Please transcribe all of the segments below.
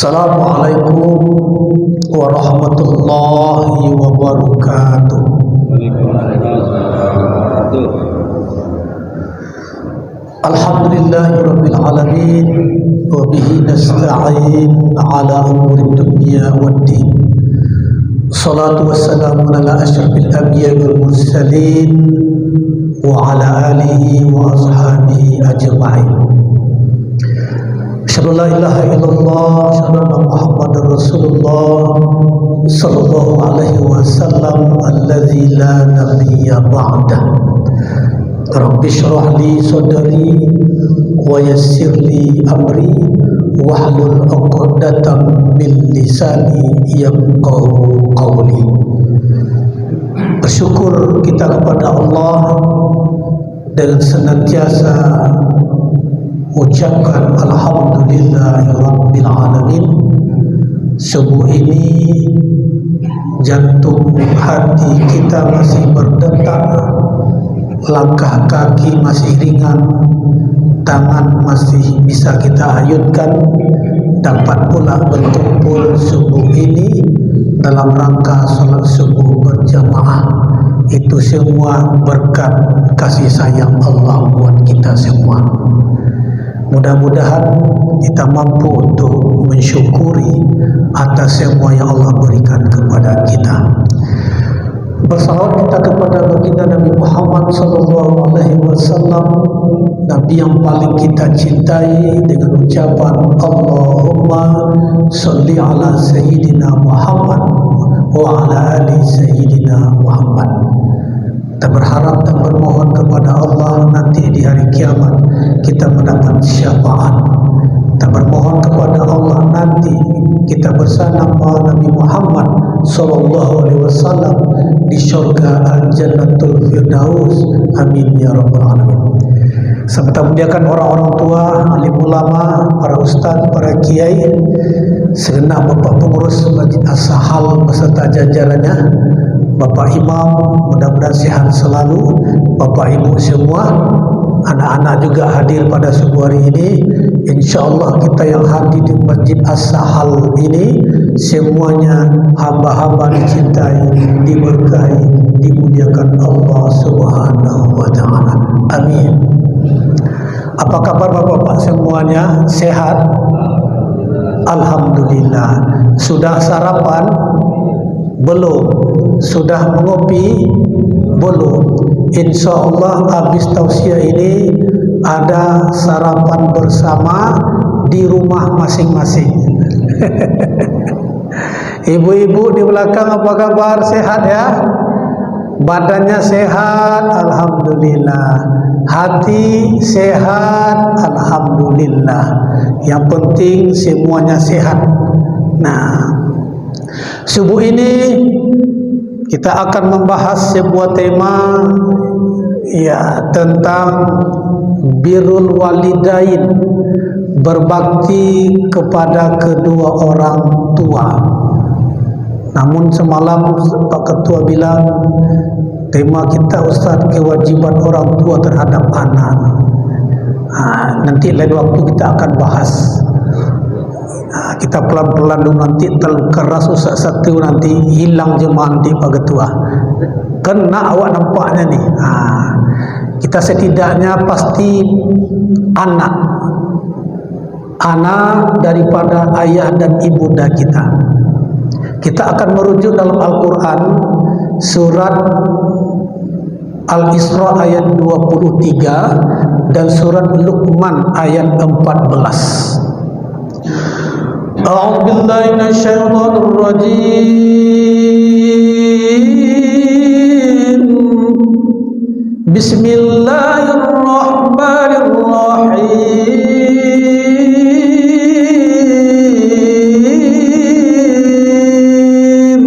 Assalamualaikum warahmatullahi wabarakatuh. Alhamdulillahirabbil alamin wa bihi nasta'in ala umuri dunya waddin. Salatu wassalamu ala asyrafil anbiya'i wal mursalin wa ala alihi wa ashabihi ajma'in. Asyhadu an la ilaha illallah, asyhadu anna Muhammadar Rasulullah sallallahu alaihi wasallam allazi la nabiyya ba'dah. Rabbi shrah li sadri wa yassir li amri wahlul 'uqdatam min lisani yafqahu qawli. Bersyukur kita kepada Allah dengan senantiasa ucapkan alhamdulillahirabbil alamin. Subuh ini jantung hati kita masih berdetak, langkah kaki masih ringan, tangan masih bisa kita ayunkan, dapat pula berkumpul subuh ini dalam rangka salat subuh berjamaah. Itu semua berkat kasih sayang Allah buat kita semua. Mudah-mudahan kita mampu untuk mensyukuri atas semua yang Allah berikan kepada kita. Bersalawat kita kepada baginda Nabi Muhammad sallallahu alaihi wasallam, Nabi yang paling kita cintai, dengan ucapan Allahumma sholli ala sayyidina Muhammad wa ala ali sayyidina Muhammad. Kita berharap dan bermohon kepada Allah nanti di hari kiamat kita mendapat syafaat. Kita bermohon kepada Allah nanti kita bersama Nabi Muhammad sallallahu alaihi wasallam di syurga Al-Jannatul Firdaus. Amin ya rabbal alamin. Serta muliakan orang-orang tua, alim ulama, para ustaz, para kiai, segenap bapak pengurus Masjid As-Sahal beserta jajarannya, bapak imam, mudah-mudahan sehat selalu, bapak ibu semua, anak-anak juga hadir pada subuh hari ini. InsyaAllah kita yang hadir di Masjid As-Sahal ini semuanya hamba-hamba dicintai, diberkahi, dimuliakan Allah Subhanahu wa ta'ala. Amin. Apa kabar bapak-bapak semuanya? Sehat? Alhamdulillah. Sudah sarapan? Belum. Sudah mengopi? Belum. InsyaAllah habis tausiah ini ada sarapan bersama di rumah masing-masing. Ibu-ibu di belakang apa kabar? Sehat ya? Badannya sehat? Alhamdulillah. Hati sehat? Alhamdulillah. Yang penting semuanya sehat. Nah, subuh ini kita akan membahas sebuah tema ya tentang birrul walidain, berbakti kepada kedua orang tua. Namun semalam Pak Ketua bilang tema kita Ustaz kewajiban orang tua terhadap anak. Nanti lain waktu kita akan bahas. Kita pelan-pelan dulu, nanti terlalu keras Ustaz satu nanti hilang jemaah nanti Pak Ketua. Kena awak nampaknya nih. Kita setidaknya pasti anak daripada ayah dan ibunda kita. Kita akan merujuk dalam Al-Quran surat Al-Isra ayat 23 dan surat Luqman ayat 14. A'udzu billahi minasyaitonir rajim. Bismillahirrahmanirrahim.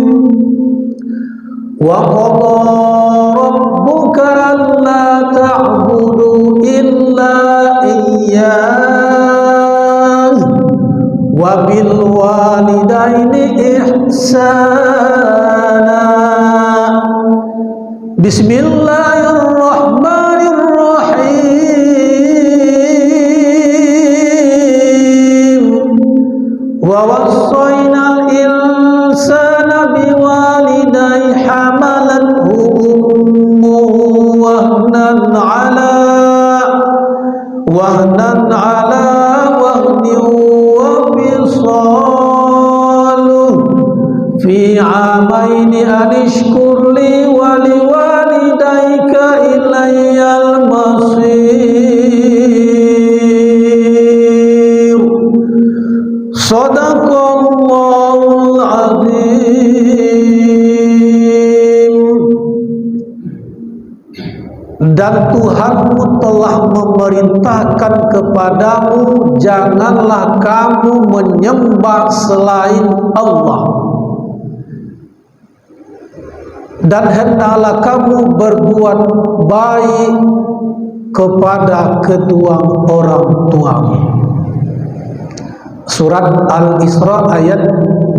Wa qadha rabbuka alla ta'budu illa iyyah wa bil walidaini ihsana. Bismillahirrahmanirrahim. Wa Shadaqallahul azim. Dan Tuhanmu telah memerintahkan kepadamu, janganlah kamu menyembah selain Allah, dan hendaklah kamu berbuat baik kepada kedua orang tuamu. Surat Al-Isra ayat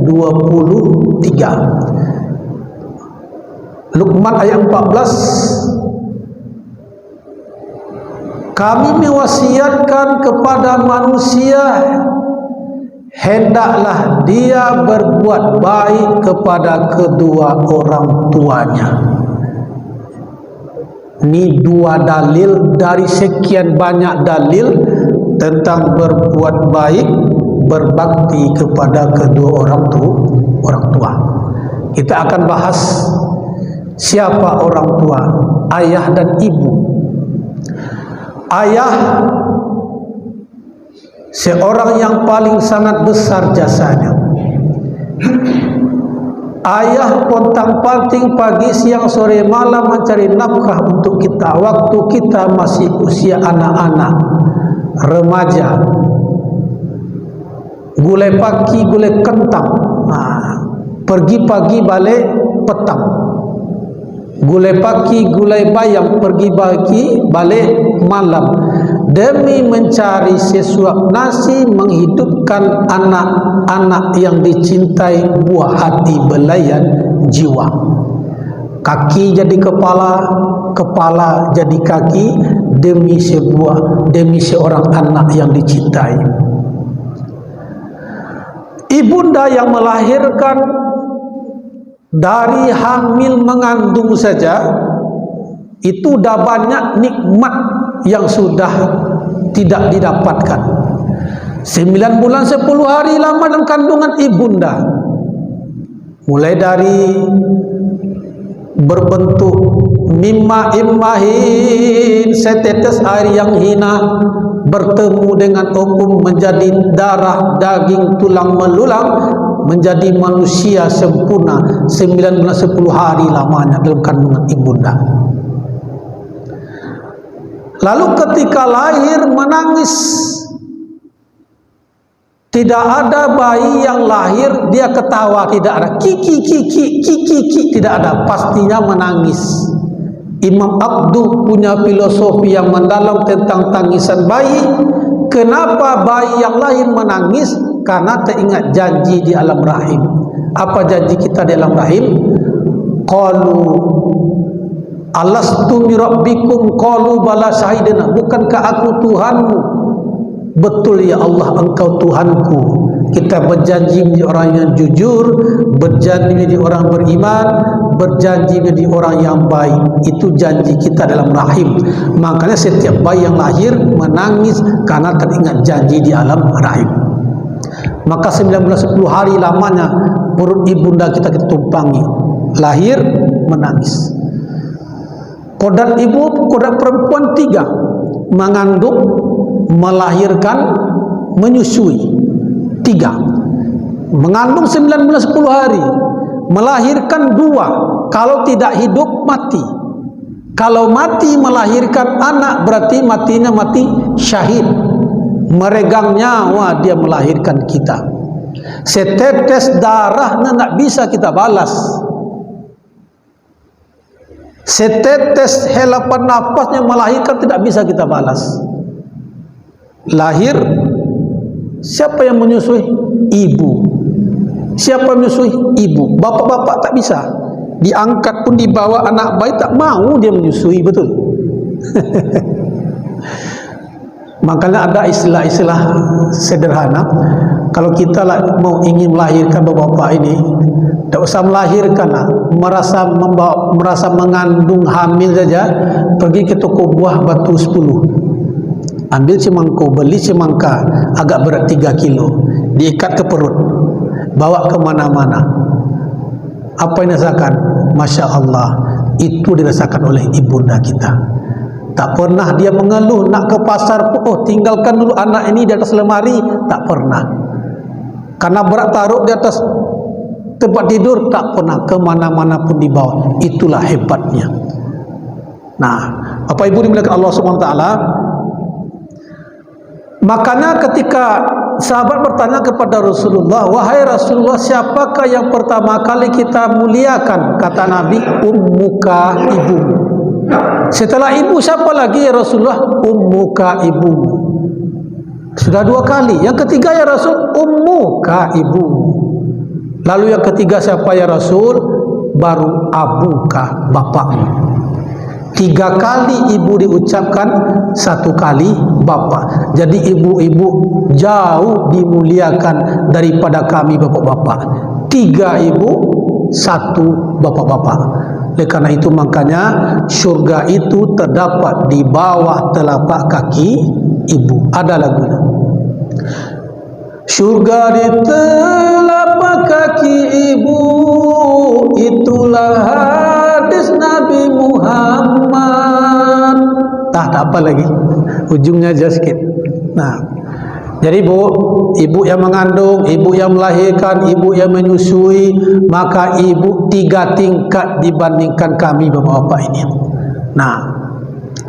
23. Luqman ayat 14. Kami mewasiatkan kepada manusia, hendaklah dia berbuat baik kepada kedua orang tuanya. Ini dua dalil dari sekian banyak dalil tentang berbuat baik, berbakti kepada kedua orang tua. Kita akan bahas siapa orang tua, ayah dan ibu. Ayah seorang yang paling sangat besar jasanya. Ayah pontang-panting pagi, siang, sore, malam mencari nafkah untuk kita waktu kita masih usia anak-anak, remaja. Gulai pagi, gulai kentang, pergi pagi balik petang. Gulai pagi, gulai bayam, pergi pagi balik malam, demi mencari sesuap nasi, menghidupkan anak-anak yang dicintai, buah hati belayan jiwa. Kaki jadi kepala, kepala jadi kaki, demi seorang anak yang dicintai. Ibunda yang melahirkan, dari hamil mengandung saja itu dah banyak nikmat yang sudah tidak didapatkan. 9 bulan 10 hari lama dalam kandungan ibunda, mulai dari berbentuk mimma immahin, setetes air yang hina, bertemu dengan opum menjadi darah, daging, tulang melulang, menjadi manusia sempurna. 9 bulan 10 hari lamanya dalam kandungan ibunda. Lalu ketika lahir menangis. Tidak ada bayi yang lahir dia ketawa, tidak ada kiki kiki kiki kiki, tidak ada, pastinya menangis. Imam Abduh punya filosofi yang mendalam tentang tangisan bayi. Kenapa bayi yang lahir menangis? Karena teringat janji di alam rahim. Apa janji kita di alam rahim? Qalu alastu bi rabbikum qalu bala syahidna. Bukankah aku Tuhanmu? Betul ya Allah, engkau Tuhanku. Kita berjanji menjadi orang yang jujur, berjanji menjadi orang beriman, berjanji menjadi orang yang baik. Itu janji kita dalam rahim. Makanya setiap bayi yang lahir menangis karena teringat janji di alam rahim. Maka 9 bulan 10 hari lamanya perut ibunda kita tumpangi. Lahir menangis. Kodrat ibu, kodrat perempuan 3. Mengandung, melahirkan, menyusui. 3. Mengandung 9 bulan 10 hari, melahirkan 2. Kalau tidak hidup mati. Kalau mati melahirkan anak, berarti matinya mati syahid. Meregang nyawa dia melahirkan kita. Setetes darahnya tak bisa kita balas. Setetes helapan nafasnya melahirkan tidak bisa kita balas. Lahir, siapa yang menyusui? Ibu. Siapa yang menyusui? Ibu. Bapak-bapak tak bisa. Diangkat pun dibawa anak bayi tak mau dia menyusui, betul. Makanya ada istilah-istilah sederhana. Kalau kita mau ingin melahirkan bapak-bapak ini, tak usah melahirkan lah. Merasa mengandung hamil saja, pergi ke toko buah batu 10, ambil cemangko, beli cemangka agak berat 3 kilo, diikat ke perut, bawa kemana-mana. Apa yang dirasakan? Masya Allah, itu dirasakan oleh ibunda kita. Tak pernah dia mengeluh nak ke pasar, oh tinggalkan dulu anak ini di atas lemari. Tak pernah. Karena berat taruh di atas tempat tidur, tak pernah kemana-mana pun dibawa. Itulah hebatnya. Nah, Bapak Ibu dimuliakan Allah Subhanahu Wa Taala, makanya ketika sahabat bertanya kepada Rasulullah, wahai Rasulullah, siapakah yang pertama kali kita muliakan? Kata Nabi, ummuka, ibumu. Setelah ibu siapa lagi ya Rasulullah? Ummuka, ibumu. Sudah 2 kali. Yang ketiga ya Rasul, ummuka, ibumu. Lalu yang ketiga siapa ya Rasul? Baru abuka, bapakmu. 3 kali ibu diucapkan, 1 kali bapak. Jadi ibu-ibu jauh dimuliakan daripada kami bapak-bapak. 3 ibu, 1 bapak-bapak. Oleh karena itu makanya syurga itu terdapat di bawah telapak kaki ibu. Ada lagunya. Syurga di telapak kaki ibu, itulah hadis Nabi Muhammad. Tak apa lagi, ujungnya aja sikit. Nah, jadi ibu yang mengandung, ibu yang melahirkan, ibu yang menyusui, maka ibu 3 tingkat dibandingkan kami bapak-bapak ini. Nah,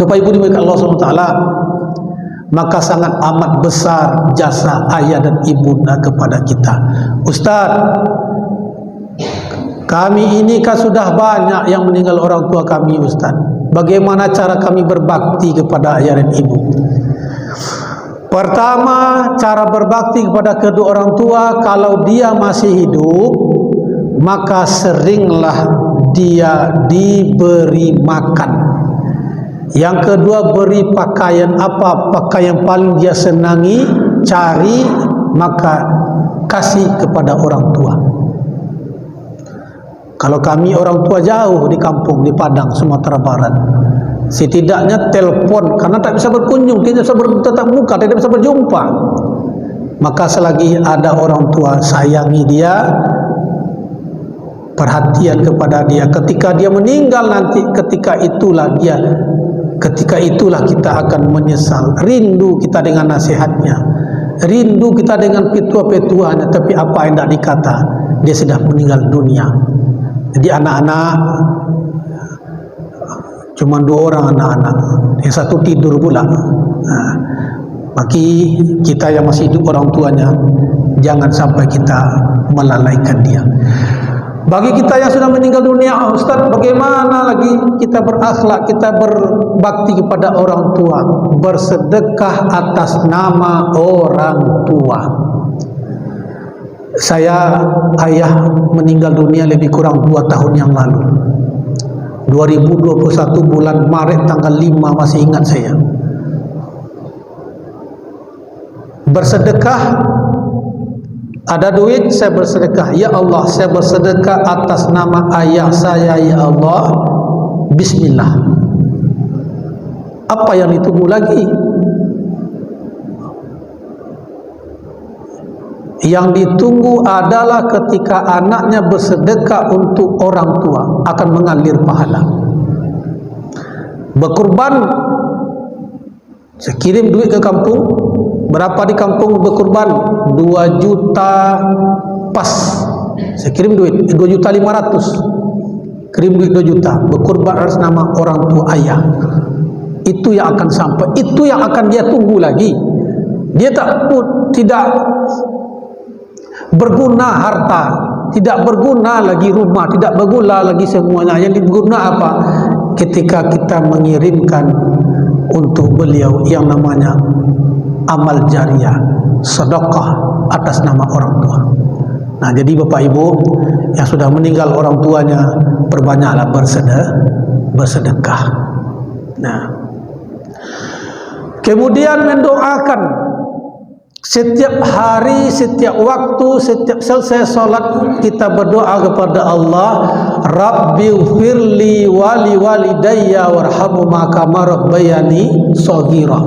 Bapak Ibu dimuliakan Allah SWT, maka sangat amat besar jasa ayah dan ibunda kepada kita. Ustaz, kami ini kan sudah banyak yang meninggal orang tua kami Ustaz. Bagaimana cara kami berbakti kepada ayah dan ibu? Pertama, cara berbakti kepada kedua orang tua, kalau dia masih hidup, maka seringlah dia diberi makan. Yang kedua, beri pakaian. Apa pakaian paling dia senangi, cari, maka kasih kepada orang tua. Kalau kami orang tua jauh di kampung, di Padang, Sumatera Barat, setidaknya telepon, karena tak bisa berkunjung, tidak bisa bertatap muka, tidak bisa berjumpa, maka selagi ada orang tua, sayangi dia, perhatian kepada dia. Ketika dia meninggal nanti, ketika itulah kita akan menyesal. Rindu kita dengan nasihatnya, rindu kita dengan petua-petuanya, tapi apa yang tidak dikata, dia sudah meninggal dunia. Jadi anak-anak cuma 2 orang anak-anak, yang 1 tidur pula. Nah, bagi kita yang masih hidup orang tuanya, jangan sampai kita melalaikan dia. Bagi kita yang sudah meninggal dunia, Ustaz, bagaimana lagi kita berakhlak, kita berbakti kepada orang tua? Bersedekah atas nama orang tua. Saya ayah meninggal dunia lebih kurang 2 tahun yang lalu, 2021 bulan Maret tanggal 5, masih ingat saya. Bersedekah, ada duit, saya bersedekah. Ya Allah, saya bersedekah atas nama ayah saya, ya Allah, bismillah. Apa yang ditunggu lagi? Yang ditunggu adalah ketika anaknya bersedekah untuk orang tua, akan mengalir pahala. Berkurban, saya kirim duit ke kampung. Berapa di kampung berkurban? 2 juta pas. Saya kirim duit 2.500.000. Kirim duit 2 juta. Berkurban atas nama orang tua ayah. Itu yang akan sampai. Itu yang akan dia tunggu lagi. Dia tidak berguna harta, tidak berguna lagi rumah, tidak berguna lagi semuanya. Yang berguna apa? Ketika kita mengirimkan untuk beliau yang namanya amal jariah, sedekah atas nama orang tua. Nah, jadi Bapak Ibu yang sudah meninggal orang tuanya, perbanyaklah bersedekah. Nah, kemudian mendoakan. Setiap hari, setiap waktu, setiap selesai sholat, kita berdoa kepada Allah, Rabbighfirli wali walidayya warhamhuma kama rabbayani shaghira.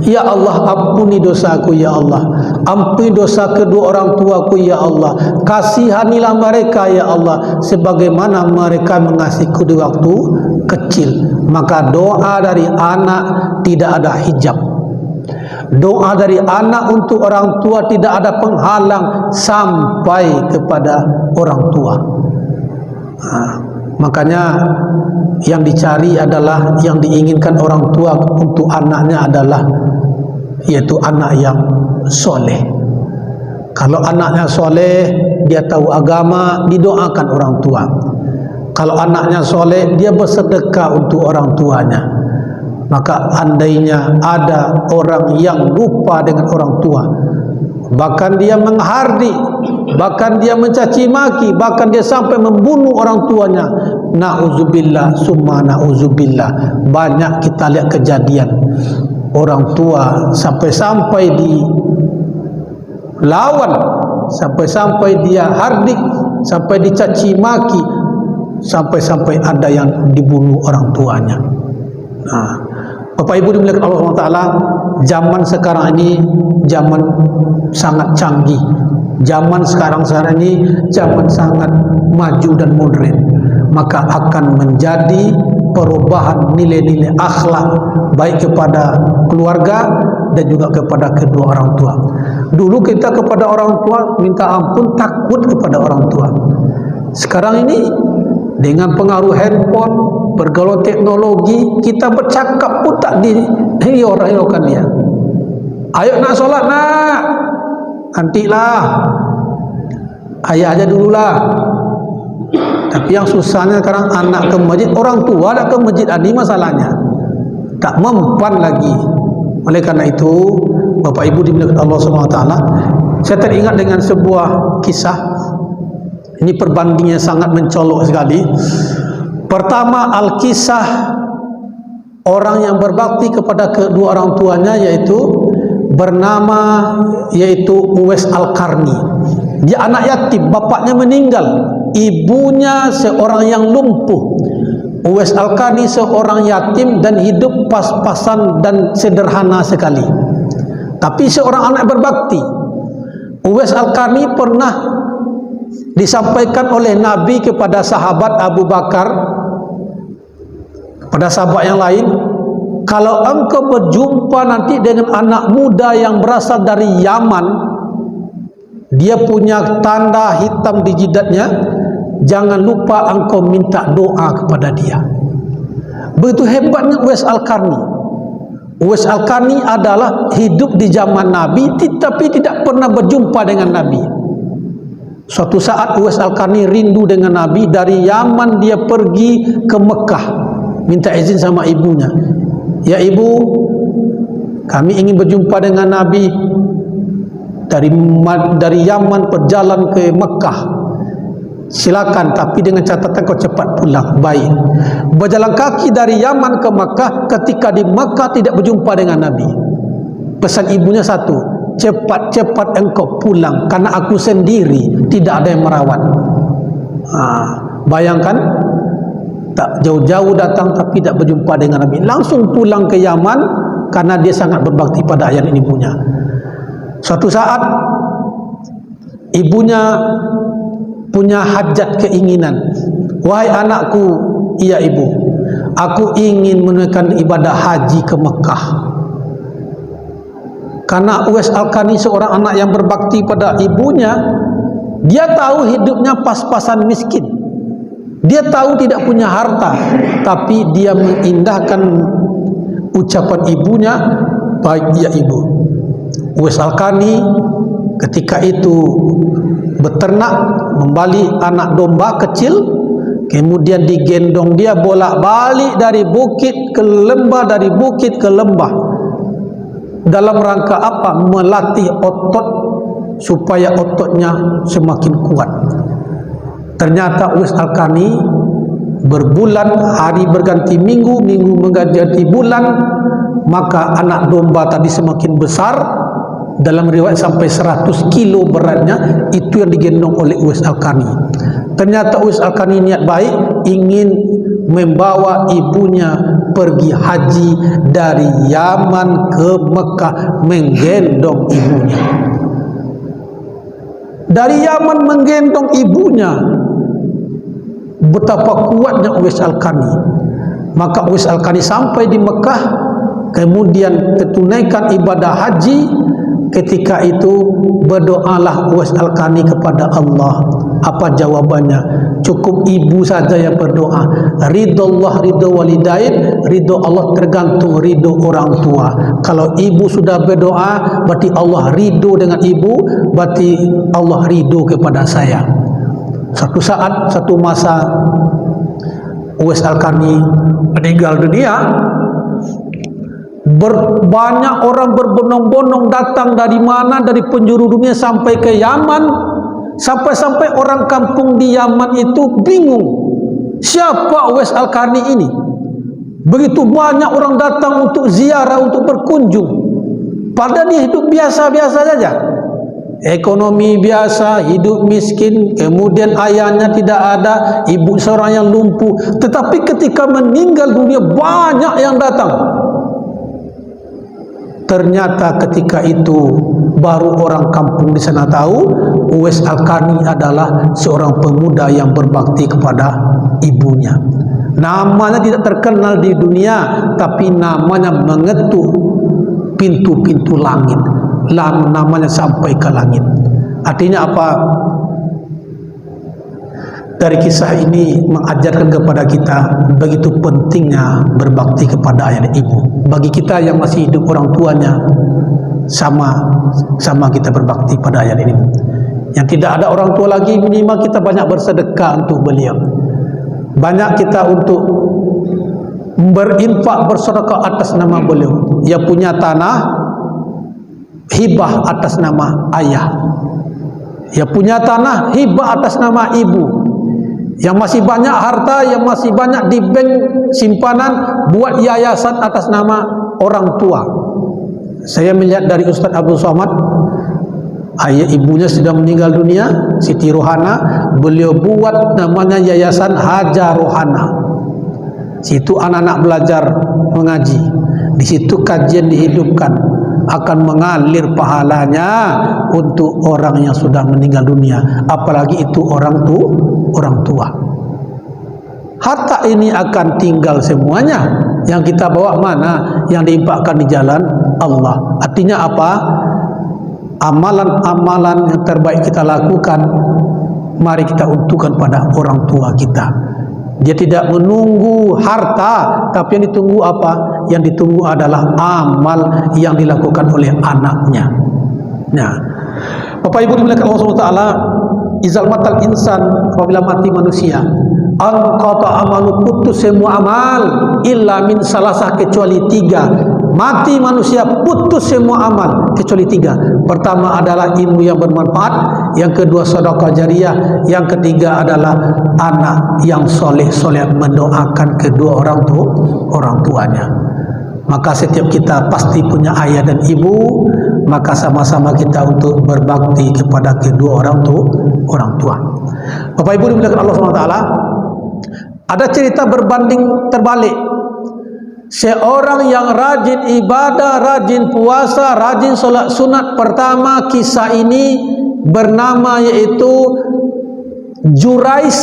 Ya Allah, ampuni dosaku ya Allah, ampuni dosa kedua orang tuaku ya Allah, kasihanilah mereka ya Allah sebagaimana mereka mengasihiku di waktu kecil. Maka doa dari anak tidak ada hijab. Doa dari anak untuk orang tua tidak ada penghalang sampai kepada orang tua. Makanya yang dicari adalah, yang diinginkan orang tua untuk anaknya adalah yaitu anak yang soleh. Kalau anaknya soleh, dia tahu agama, didoakan orang tua. Kalau anaknya soleh, dia bersedekah untuk orang tuanya. Maka andainya ada orang yang lupa dengan orang tua, bahkan dia menghardik, bahkan dia mencaci maki, bahkan dia sampai membunuh orang tuanya, na'udzubillah summa na'udzubillah. Banyak kita lihat kejadian orang tua sampai-sampai dilawan, sampai-sampai dia hardik, sampai dicaci maki, sampai-sampai ada yang dibunuh orang tuanya. Bapak Ibu dimuliakan Allah SWT, zaman sekarang ini zaman sangat canggih. Zaman sekarang ini zaman sangat maju dan modern. Maka akan menjadi perubahan nilai-nilai akhlak baik kepada keluarga dan juga kepada kedua orang tua. Dulu kita kepada orang tua minta ampun, takut kepada orang tua. Sekarang ini dengan pengaruh handphone, pergaulan teknologi, kita bercakap pun tak dihiraukan dia. Ayo nak solat nak, nantilah, ayah aja dululah. Tapi yang susahnya sekarang anak ke masjid, orang tua nak ke masjid, ini masalahnya tak mempan lagi. Oleh karena itu, Bapak Ibu dimuliakan Allah SWT, saya teringat dengan sebuah kisah. Ini perbandingannya sangat mencolok sekali. Pertama, Al-Kisah orang yang berbakti kepada kedua orang tuanya, yaitu Uwais Al-Qarni. Dia anak yatim, bapaknya meninggal, ibunya seorang yang lumpuh. Uwais Al-Qarni seorang yatim dan hidup pas-pasan dan sederhana sekali. Tapi seorang anak berbakti. Uwais Al-Qarni pernah disampaikan oleh Nabi kepada sahabat Abu Bakar, kepada sahabat yang lain, kalau engkau berjumpa nanti dengan anak muda yang berasal dari Yaman, dia punya tanda hitam di jidatnya, jangan lupa engkau minta doa kepada dia. Begitu hebatnya Uwais Al-Qarni. Uwais Al-Qarni adalah hidup di zaman Nabi tetapi tidak pernah berjumpa dengan Nabi. Suatu saat Uwais Al-Qarni rindu dengan Nabi. Dari Yaman dia pergi ke Mekah, minta izin sama ibunya. Ya ibu, kami ingin berjumpa dengan Nabi. Dari Yaman berjalan ke Mekah. Silakan, tapi dengan catatan kau cepat pulang. Baik. Berjalan kaki dari Yaman ke Mekah. Ketika di Mekah tidak berjumpa dengan Nabi. Pesan ibunya satu, cepat-cepat engkau pulang, karena aku sendiri tidak ada yang merawat. Bayangkan, tak jauh-jauh datang tapi tidak berjumpa dengan Nabi, langsung pulang ke Yaman karena dia sangat berbakti pada ayah dan ibunya. Suatu saat ibunya punya hajat, keinginan. Wahai anakku, iya ibu, aku ingin menunaikan ibadah haji ke Mekah. Karena Uwais Al-Qarni seorang anak yang berbakti pada ibunya, dia tahu hidupnya pas-pasan miskin. Dia tahu tidak punya harta, tapi dia mengindahkan ucapan ibunya, baik ya ibu. Uwais Al-Qarni ketika itu beternak, membalik anak domba kecil, kemudian digendong dia bolak-balik dari bukit ke lembah, dari bukit ke lembah. Dalam rangka apa? Melatih otot supaya ototnya semakin kuat. Ternyata Uwais Al-Qarni berbulan, hari berganti minggu, minggu mengganti bulan, maka anak domba tadi semakin besar. Dalam riwayat sampai 100 kilo beratnya, itu yang digendong oleh Uwais Al-Qarni. Ternyata Uwais Al-Qarni niat baik, ingin membawa ibunya pergi haji dari Yaman ke Mekah, menggendong ibunya. Dari Yaman menggendong ibunya. Betapa kuatnya Uwais Al-Qarni. Maka Uwais Al-Qarni sampai di Mekah, kemudian tunaikan ibadah haji, ketika itu berdoalah Uwais Al-Qarni kepada Allah. Apa jawabannya? Cukup ibu saja yang berdoa. Ridho Allah, ridho walidain, ridho Allah tergantung ridho orang tua. Kalau ibu sudah berdoa, berarti Allah ridho dengan ibu, berarti Allah ridho kepada saya. Satu saat, satu masa, Uwais Al-Qarni meninggal dunia. Banyak orang berbondong-bondong datang dari mana, dari penjuru dunia sampai ke Yaman. Sampai-sampai orang kampung di Yaman itu bingung, siapa Uwais Al-Qarni ini? Begitu banyak orang datang untuk ziarah, untuk berkunjung, padahal dia hidup biasa-biasa saja, ekonomi biasa, hidup miskin, kemudian ayahnya tidak ada, ibu seorang yang lumpuh. Tetapi ketika meninggal dunia banyak yang datang. Ternyata ketika itu baru orang kampung di sana tahu Uwais Al-Qarni adalah seorang pemuda yang berbakti kepada ibunya. Namanya tidak terkenal di dunia, tapi namanya mengetuk pintu-pintu langit. Namanya sampai ke langit. Artinya apa? Dari kisah ini mengajarkan kepada kita begitu pentingnya berbakti kepada ayah dan ibu. Bagi kita yang masih hidup, orang tuanya sama kita berbakti pada ayah dan ibu. Yang tidak ada orang tua lagi, minimal kita banyak bersedekah untuk beliau. Banyak kita untuk berinfak, bersedekah atas nama beliau. Ia punya tanah, hibah atas nama ayah. Ia punya tanah, hibah atas nama ibu. Yang masih banyak harta, yang masih banyak di bank simpanan, buat yayasan atas nama orang tua. Saya melihat dari Ustaz Abdul Somad, ayah ibunya sudah meninggal dunia, Siti Rohana, beliau buat namanya Yayasan Haja Rohana. Situ anak-anak belajar mengaji, di situ kajian dihidupkan, akan mengalir pahalanya untuk orang yang sudah meninggal dunia, apalagi itu orang tua. Harta ini akan tinggal semuanya. Yang kita bawa mana? Yang diinfakkan di jalan Allah. Artinya apa? Amalan-amalan yang terbaik kita lakukan, mari kita untukkan pada orang tua kita. Dia tidak menunggu harta, tapi yang ditunggu apa? Yang ditunggu adalah amal yang dilakukan oleh anaknya. Nah, Bapak Ibu dimuliakan Allah SWT, izal matal insan, apabila mati manusia, anqata amalu, putus semua amal, illa min salasah, kecuali tiga. Mati manusia, putus semua amal kecuali tiga. Pertama adalah ilmu yang bermanfaat, yang kedua sedekah jariah, yang ketiga adalah anak yang soleh-soleh mendoakan kedua orang tuanya. Maka setiap kita pasti punya ayah dan ibu, maka sama-sama kita untuk berbakti kepada kedua orang tua. Bapak Ibu dimuliakan Allah SWT, ada cerita berbanding terbalik. Seorang yang rajin ibadah, rajin puasa, rajin solat sunat. Pertama, kisah ini bernama yaitu Jurais.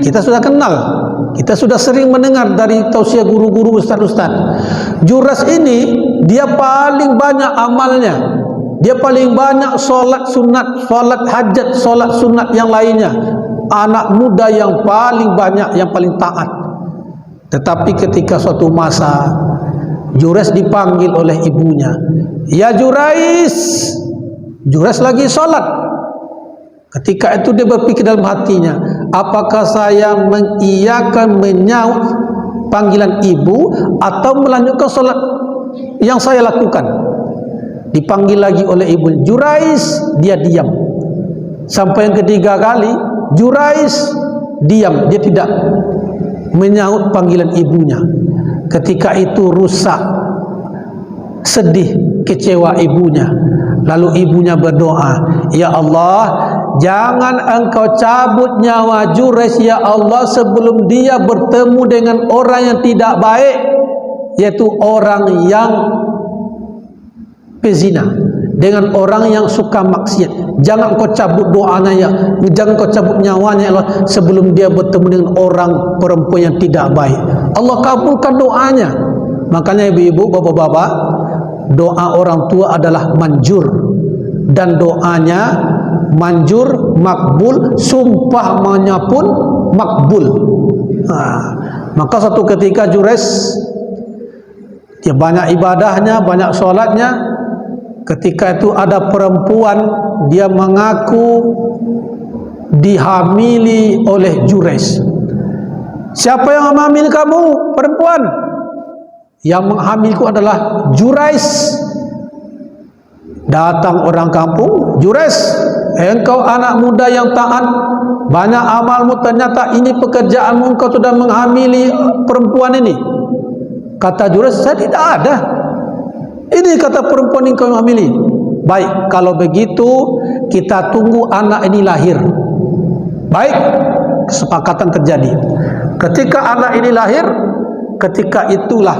Kita sudah kenal, kita sudah sering mendengar dari tausiah guru-guru, ustaz-ustaz. Jurais ini dia paling banyak amalnya, dia paling banyak solat sunat, solat hajat, solat sunat yang lainnya. Anak muda yang paling banyak, yang paling taat. Tetapi ketika suatu masa Jurais dipanggil oleh ibunya, "Ya Jurais." Jurais lagi sholat. Ketika itu dia berpikir dalam hatinya, apakah saya mengiyakan, menyaut panggilan ibu, atau melanjutkan sholat yang saya lakukan? Dipanggil lagi oleh ibu, "Jurais." Dia diam. Sampai yang ketiga kali, Jurais diam, dia tidak menyaut panggilan ibunya. Ketika itu rusak, sedih, kecewa ibunya. Lalu ibunya berdoa, "Ya Allah, jangan engkau cabut nyawa Jurais ya Allah sebelum dia bertemu dengan orang yang tidak baik, yaitu orang yang pezina, dengan orang yang suka maksiat. Jangan kau cabut doanya ya, jangan kau cabut nyawanya ya Allah sebelum dia bertemu dengan orang perempuan yang tidak baik." Allah kabulkan doanya. Makanya ibu-ibu, bapak-bapak, doa orang tua adalah manjur, dan doanya manjur, makbul, sumpahnya pun makbul. Maka satu ketika Jures, dia banyak ibadahnya, banyak sholatnya. Ketika itu ada perempuan, dia mengaku dihamili oleh Jures. Siapa yang menghamil kamu? Perempuan. Yang menghamilku adalah Jures. Datang orang kampung, Jures, engkau anak muda yang taat, banyak amalmu, ternyata ini pekerjaanmu, engkau sudah menghamili perempuan ini. Kata Jures, saya tidak ada. Ini kata perempuan yang kau hamili. Baik, kalau begitu kita tunggu anak ini lahir. Baik, kesepakatan terjadi. Ketika anak ini lahir, ketika itulah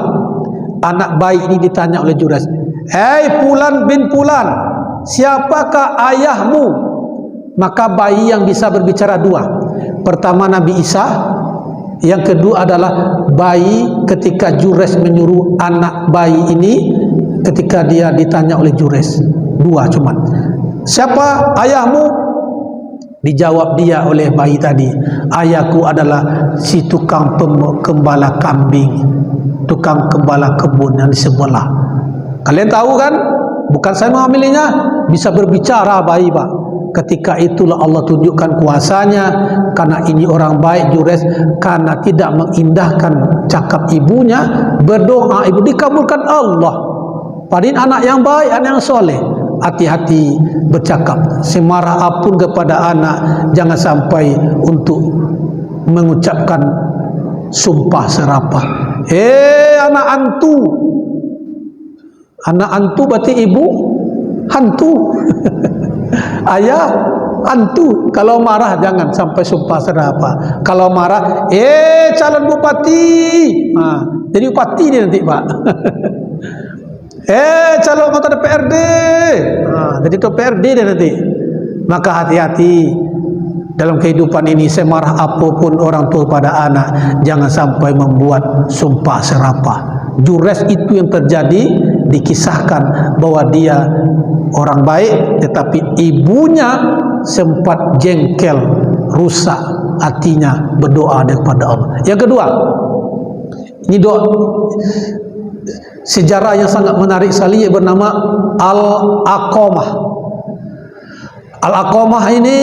anak bayi ini ditanya oleh Jures, "Hei Fulan bin Fulan, siapakah ayahmu?" Maka bayi yang bisa berbicara dua. Pertama Nabi Isa, yang kedua adalah bayi ketika Jures menyuruh anak bayi ini, ketika dia ditanya oleh Jures. Dua cuman. Siapa ayahmu? Dijawab dia oleh bayi tadi, ayahku adalah si tukang gembala kambing, tukang gembala kebun yang di sebelah. Kalian tahu kan? Bukan saya mengambilinya. Bisa berbicara bayi, Pak. Ketika itulah Allah tunjukkan kuasanya. Karena ini orang baik Jures, karena tidak mengindahkan cakap ibunya, berdoa ibu dikabulkan Allah. Padahal anak yang baik, anak yang soleh. Hati-hati bercakap, semarah apapun kepada anak, jangan sampai untuk mengucapkan sumpah serapah. Anak antu. Anak antu berarti ibu hantu. Ayah hantu. Kalau marah jangan sampai sumpah serapah. Kalau marah, calon bupati. Jadi bupati dia nanti, Pak. Calon anggota DPRD. Jadi DPRD dia nanti. Maka hati-hati dalam kehidupan ini, semarah apapun orang tua pada anak, jangan sampai membuat sumpah serapah. Jures itu yang terjadi, dikisahkan bahwa dia orang baik, tetapi ibunya sempat jengkel, rusak hatinya, berdoa kepada Allah. Yang kedua, ini doa sejarah yang sangat menarik sekali, bernama Al-Aqamah. Al-Aqamah ini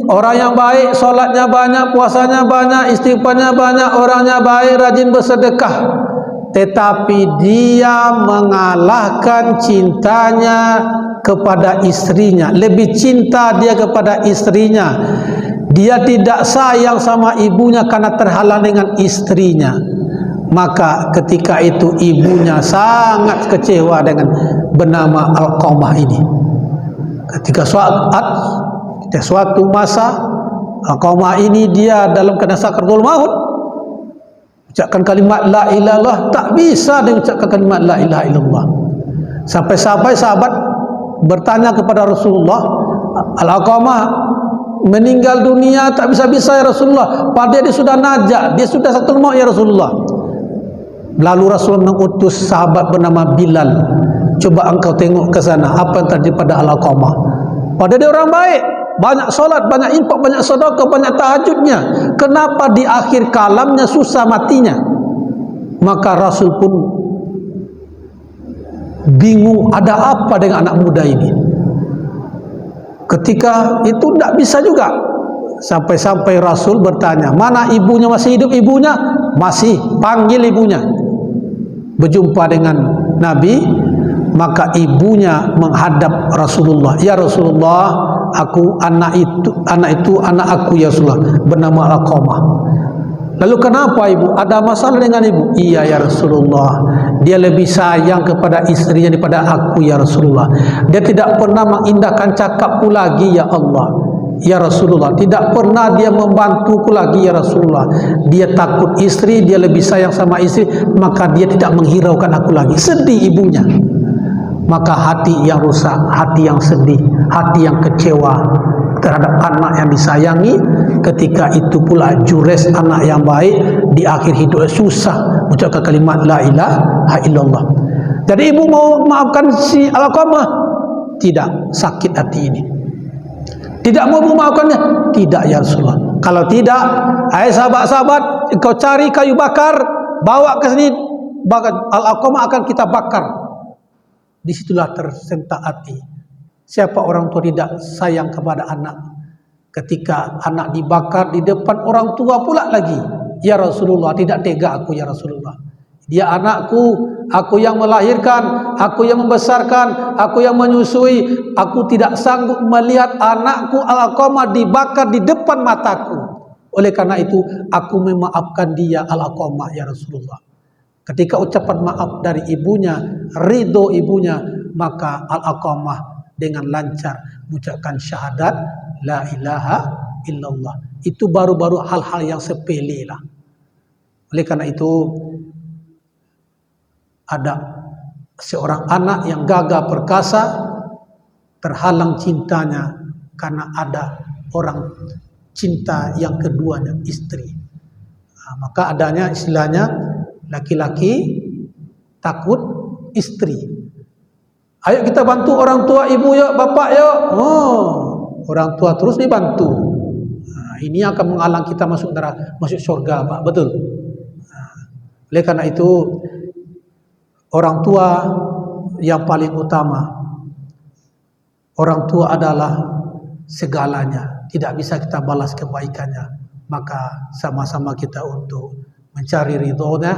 orang yang baik, solatnya banyak, puasanya banyak, istighfarnya banyak, orangnya baik, rajin bersedekah, tetapi dia mengalahkan cintanya kepada istrinya. Lebih cinta dia kepada istrinya. Dia tidak sayang sama ibunya karena terhalang dengan istrinya. Maka ketika itu ibunya sangat kecewa dengan bernama Al-Qamah ini. Ketika suatu masa Al-Qamah ini dia dalam keadaan sakaratul maut, ucapkan kalimat la ilaha illallah, tak bisa dia ucapkan kalimat la ilaha illallah. Sampai-sampai sahabat bertanya kepada Rasulullah, Al-Qamah meninggal dunia tak bisa-bisa ya Rasulullah, padahal dia sudah najak, dia sudah sakaratul maut ya Rasulullah. Lalu Rasulullah mengutus sahabat bernama Bilal, coba engkau tengok ke sana apa yang terjadi pada Al-Qamah. Padahal dia orang baik, banyak solat, banyak infak, banyak sedekah, banyak tahajudnya. Kenapa di akhir kalamnya susah matinya? Maka Rasul pun bingung, ada apa dengan anak muda ini. Ketika itu tidak bisa juga. Sampai-sampai Rasul bertanya, mana ibunya? Masih hidup ibunya? Masih. Panggil ibunya. Berjumpa dengan Nabi, maka ibunya menghadap Rasulullah. Ya Rasulullah, aku anak itu anak aku ya Rasulullah, bernama Al-Qamah. Lalu kenapa ibu? Ada masalah dengan ibu? Iya ya Rasulullah, dia lebih sayang kepada istrinya daripada aku ya Rasulullah. Dia tidak pernah mengindahkan cakapku lagi ya Allah. Ya Rasulullah, tidak pernah dia membantuku lagi ya Rasulullah. Dia takut istri, dia lebih sayang sama istri, maka dia tidak menghiraukan aku lagi. Sedih ibunya. Maka hati yang rusak, hati yang sedih, hati yang kecewa, terhadap anak yang disayangi, ketika itu pula jures anak yang baik di akhir hidup susah mengucapkan kalimat la ilaha illallah. Jadi ibu mau maafkan si Alqamah? Tidak, sakit hati ini. Tidak mau memaafkannya? Tidak ya Rasulullah. Kalau tidak, hai sahabat-sahabat, kau cari kayu bakar, bawa ke sini, Al-Alqamah akan kita bakar. Disitulah tersentak hati. Siapa orang tua tidak sayang kepada anak? Ketika anak dibakar di depan orang tua pula lagi. Ya Rasulullah, tidak tega aku ya Rasulullah. Dia anakku, aku yang melahirkan, aku yang membesarkan, aku yang menyusui. Aku tidak sanggup melihat anakku Al-Alqamah dibakar di depan mataku. Oleh karena itu, aku memaafkan dia Al-Alqamah ya Rasulullah. Ketika ucapan maaf dari ibunya, ridho ibunya, maka Al-Alqamah dengan lancar mengucapkan syahadat la ilaha illallah. Itu baru-baru hal-hal yang sepele lah. Oleh karena itu, ada seorang anak yang gagah perkasa terhalang cintanya karena ada orang cinta yang keduanya, istri. Maka adanya istilahnya laki-laki takut istri. Ayo kita bantu orang tua, ibu yuk, bapak yuk. Orang tua terus dibantu. Ini akan menghalang kita masuk surga, Pak. Betul. Oleh karena itu, orang tua yang paling utama. Orang tua adalah segalanya. Tidak bisa kita balas kebaikannya. Maka sama-sama kita untuk mencari ridhonya,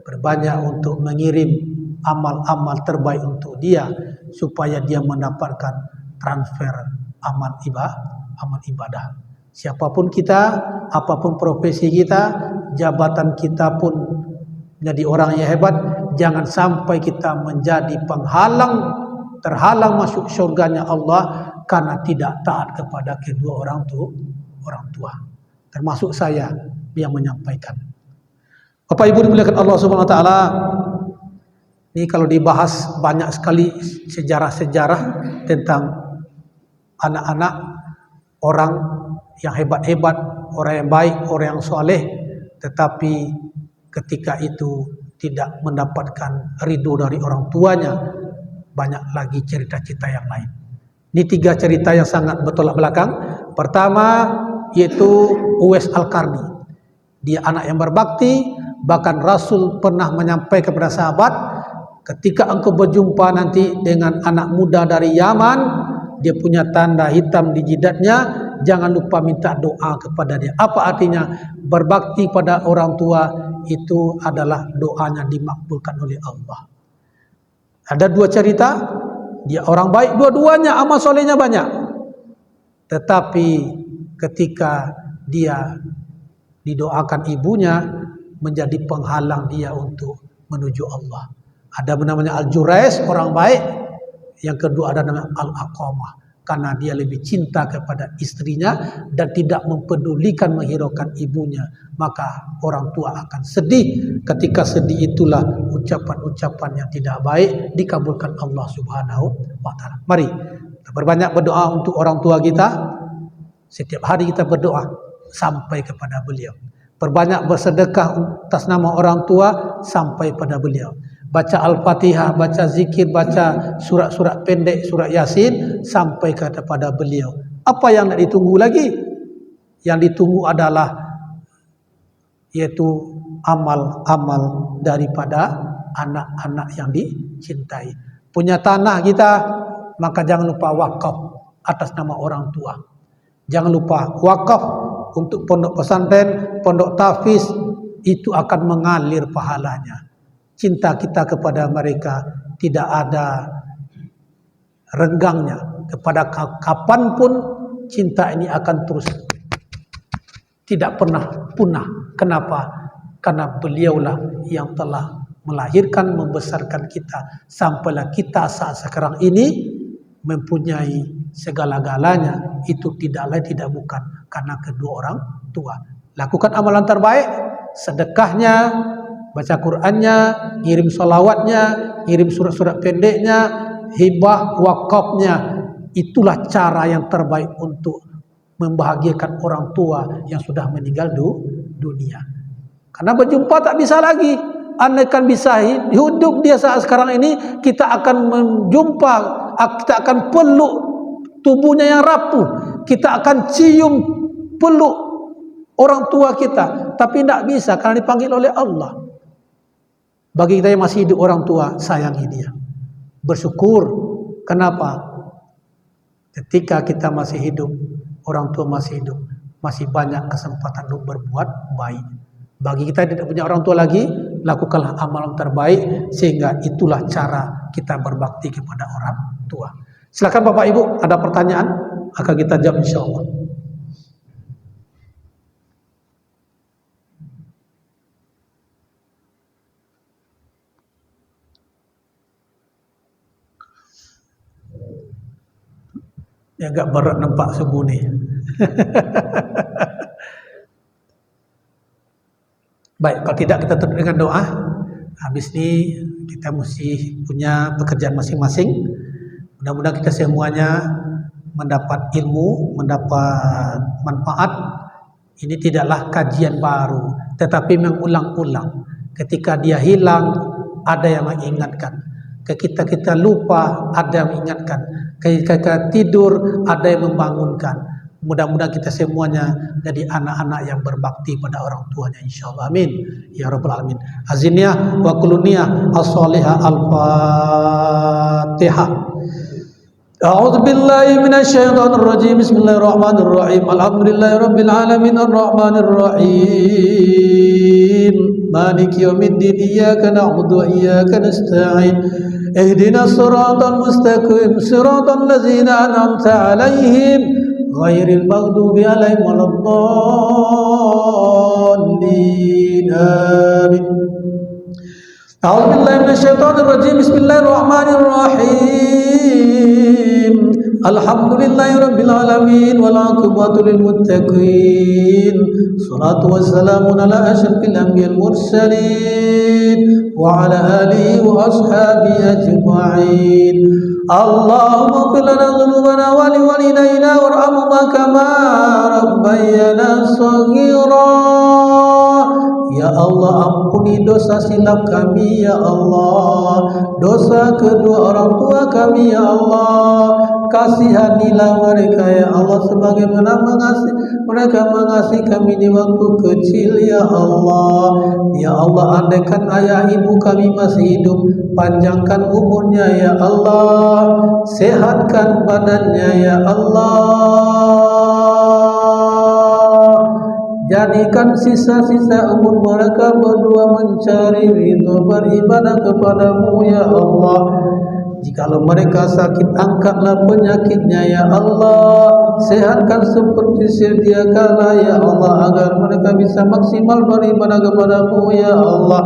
berbanyak untuk mengirim amal-amal terbaik untuk dia, supaya dia mendapatkan transfer amal ibadah. Siapapun kita, apapun profesi kita, jabatan kita pun menjadi orang yang hebat, jangan sampai kita menjadi terhalang masuk surganya Allah karena tidak taat kepada kedua orang tua. Termasuk saya yang menyampaikan. Bapak Ibu dimuliakan Allah Subhanahu wa taala, ini kalau dibahas banyak sekali sejarah-sejarah tentang anak-anak orang yang hebat-hebat, orang yang baik, orang yang soleh, tetapi ketika itu tidak mendapatkan ridho dari orang tuanya, banyak lagi cerita-cerita yang lain. Ini 3 cerita yang sangat bertolak belakang. Pertama yaitu Uwais Al-Qarni. Dia anak yang berbakti, bahkan Rasul pernah menyampaikan kepada sahabat, ketika engkau berjumpa nanti dengan anak muda dari Yaman, dia punya tanda hitam di jidatnya, jangan lupa minta doa kepada dia. Apa artinya? Berbakti pada orang tua itu adalah doanya dimakbulkan oleh Allah. Ada 2 cerita, dia orang baik dua-duanya, amal solehnya banyak. Tetapi ketika dia didoakan ibunya, menjadi penghalang dia untuk menuju Allah. Ada namanya Al-Jurais, orang baik. Yang kedua ada namanya Al-Alqamah, karena dia lebih cinta kepada istrinya dan tidak mempedulikan menghiraukan ibunya. Maka orang tua akan sedih. Ketika sedih itulah ucapan-ucapan yang tidak baik dikabulkan Allah Subhanahu wa taala. Mari kita berbanyak berdoa untuk orang tua kita. Setiap hari kita berdoa sampai kepada beliau. Perbanyak bersedekah atas nama orang tua sampai pada beliau. Baca Al-Fatihah, baca zikir, baca surat-surat pendek, surat Yasin sampai kepada beliau. Apa yang nak ditunggu lagi? Yang ditunggu adalah yaitu amal-amal daripada anak-anak yang dicintai. Punya tanah kita, maka jangan lupa wakaf atas nama orang tua. Jangan lupa wakaf untuk pondok pesantren, pondok tahfiz, itu akan mengalir pahalanya. Cinta kita kepada mereka tidak ada renggangnya. Kepada kapanpun cinta ini akan terus, tidak pernah punah. Kenapa? Karena beliaulah yang telah melahirkan, membesarkan kita. Sampailah kita saat sekarang ini mempunyai segala-galanya. Itu tidak lain tidak bukan karena kedua orang tua. Lakukan amalan terbaik, sedekahnya, baca Qur'annya, ngirim salawatnya, ngirim surat-surat pendeknya, hibah, wakafnya. Itulah cara yang terbaik untuk membahagiakan orang tua yang sudah meninggal dunia. Karena berjumpa tak bisa lagi. Andaikan bisa hidup dia saat sekarang ini, kita akan menjumpa, kita akan peluk tubuhnya yang rapuh, kita akan cium peluk orang tua kita. Tapi tidak bisa karena dipanggil oleh Allah. Bagi kita yang masih hidup, orang tua sayangi dia, bersyukur. Kenapa? Ketika kita masih hidup, orang tua masih hidup, masih banyak kesempatan untuk berbuat baik. Bagi kita yang tidak punya orang tua lagi, lakukanlah amalan terbaik, sehingga itulah cara kita berbakti kepada orang tua. Silakan Bapak Ibu, ada pertanyaan akan kita jawab insyaallah. Ya, agak berat nampak subuh ni. Baik, kalau tidak kita tutup dengan doa. Habis ni kita mesti punya pekerjaan masing-masing. Mudah-mudahan kita semuanya mendapat ilmu, mendapat manfaat. Ini tidaklah kajian baru, tetapi mengulang-ulang. Ketika dia hilang, ada yang mengingatkan. Ketika kita lupa, ada yang mengingatkan. Ketika kita tidur, ada yang membangunkan. Mudah-mudahan kita semuanya jadi anak-anak yang berbakti pada orang tuanya, insyaallah. Amin ya rabbal alamin. Aziniyah wa kuluniyah as-salihah al-fatihah. A'udzu billahi minasy syaithanir rajim. Bismillahirrahmanirrahim. Alhamdulillahirabbil alamin arrahmanir rahim. Maliki yaumiddin. Iyyaka na'budu wa iyyaka nasta'in. Ihdinas siratal mustaqim. Siratal ladzina an'amta 'alaihim ghairil maghdubi 'alaihim waladdallin. Amin. A'udzu billahi minasy syaithanir rajim. Bismillahirrahmanirrahim. Alhamdulillahirabbil alamin wal 'aqibatu lil muttaqin. Shalatu wassalamu ala asyrafil anbiya'il mursalin wa ala alihi wa ashabihi ajma'in. Allahumma ighfir lana dhunubana wa liwalidayna warhamhuma kama rabbayana shaghira. Ya Allah, ampuni dosa silap kami ya Allah, dosa kedua orang tua kami ya Allah. Kasihanilah mereka ya Allah, sebagaimana mereka mengasihi kami di waktu kecil ya Allah. Ya Allah, andaikan ayah ibu kami masih hidup, panjangkan umurnya ya Allah, sehatkan badannya ya Allah. Jadikan sisa-sisa umur mereka berdua mencari ridho, beribadah kepadamu ya Allah. Jikalau mereka sakit, angkatlah penyakitnya ya Allah. Sehatkan seperti sedia kala ya Allah, agar mereka bisa maksimal beribadah kepadamu ya Allah.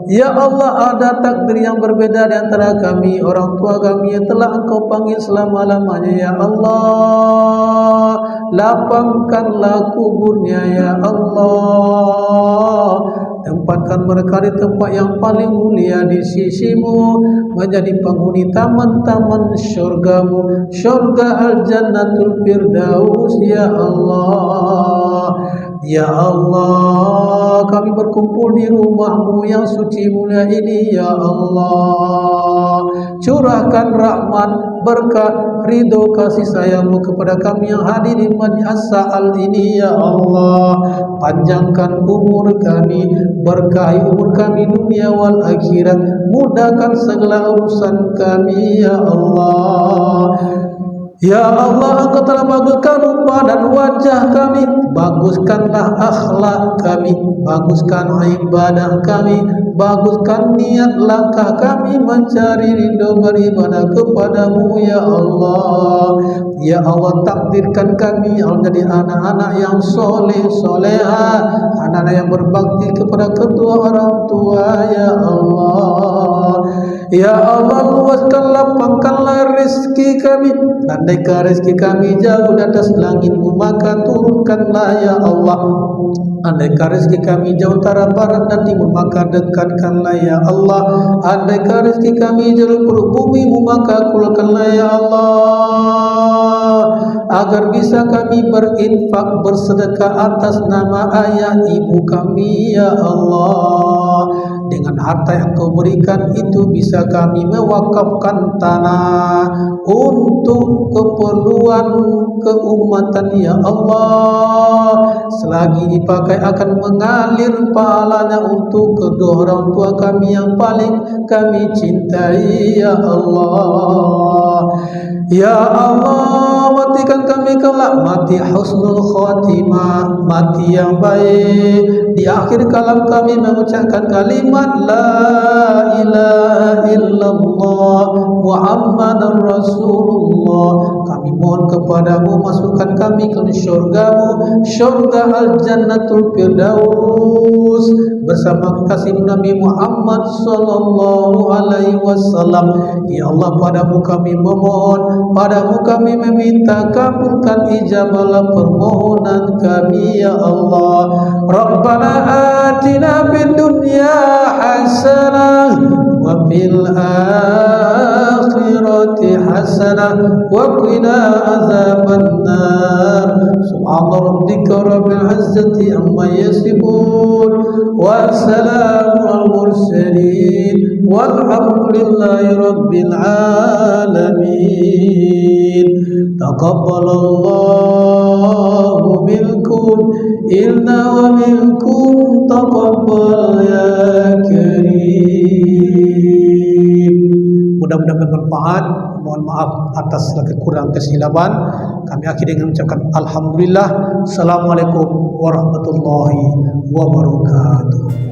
Ya Allah, ada takdir yang berbeda di antara kami, orang tua kami yang telah Engkau panggil selama-lamanya ya Allah. Lapangkanlah kuburnya ya Allah. Tempatkan mereka di tempat yang paling mulia di sisimu, menjadi penghuni taman-taman syurgamu, syurga al-jannatul firdaus ya Allah. Ya Allah, kami berkumpul di rumahmu yang suci mulia ini ya Allah. Curahkan rahmat, berkat, ridho, kasih sayangmu kepada kami yang hadir di majlis sa'al ini ya Allah. Panjangkan umur kami, berkahi umur kami dunia wal akhirat, mudahkan segala urusan kami ya Allah. Ya Allah, Engkau telah baguskan rupa dan wajah kami, baguskanlah akhlak kami, baguskan ibadah kami, baguskan niat langkah kami mencari ridho beribadah kepadamu ya Allah. Ya Allah, takdirkan kami menjadi anak-anak yang soleh soleha, anak-anak yang berbakti kepada kedua orang tua ya Allah. Ya Allah, luaskan lapangkanlah rezeki kami, andaikan rezeki kami jauh di atas langitmu, maka turunkanlah ya Allah. Andaikan rezeki kami jauh antara barat dan timur, maka dekatkanlah ya Allah. Andaikan rezeki kami jauh perut bumimu, maka keluarkanlah ya Allah. agar bisa kami berinfak bersedekah atas nama ayah ibu kami ya Allah. Dengan harta yang kau berikan itu bisa kami mewakafkan tanah untuk keperluan keumatan ya Allah. Selagi dipakai akan mengalir pahalanya untuk kedua orang tua kami yang paling kami cintai ya Allah. Ya Allah, matikan kami kelak mati husnul khatimah, mati yang baik. Di akhir kalam kami mengucapkan kalimat la ilaha illallah Muhammadar Rasulullah. Kami mohon kepadamu masukkan kami ke syurgamu, syurga al-jannatul firdaus bersama kekasih Nabi Muhammad sallallahu alaihi wasallam. Ya Allah, padamu kami memohon, padamu kami meminta, kabulkan ijabah permohonan kami ya Allah. Rabbana atina fid dunya hasanah wa fil akhirati hasanah wa qina azabannar. Subhana rabbika rabbil izzati amma yasifun wa salamun al mursalin walhamdulillahi rabbil alamin. Taqabbalallahu minkum inna wa minkum taqabbal ya karim. Mudah-mudahan bermanfaat. Mohon maaf atas kekurangan kesilapan. Kami akhiri dengan mengucapkan alhamdulillah. Assalamualaikum warahmatullahi wabarakatuh.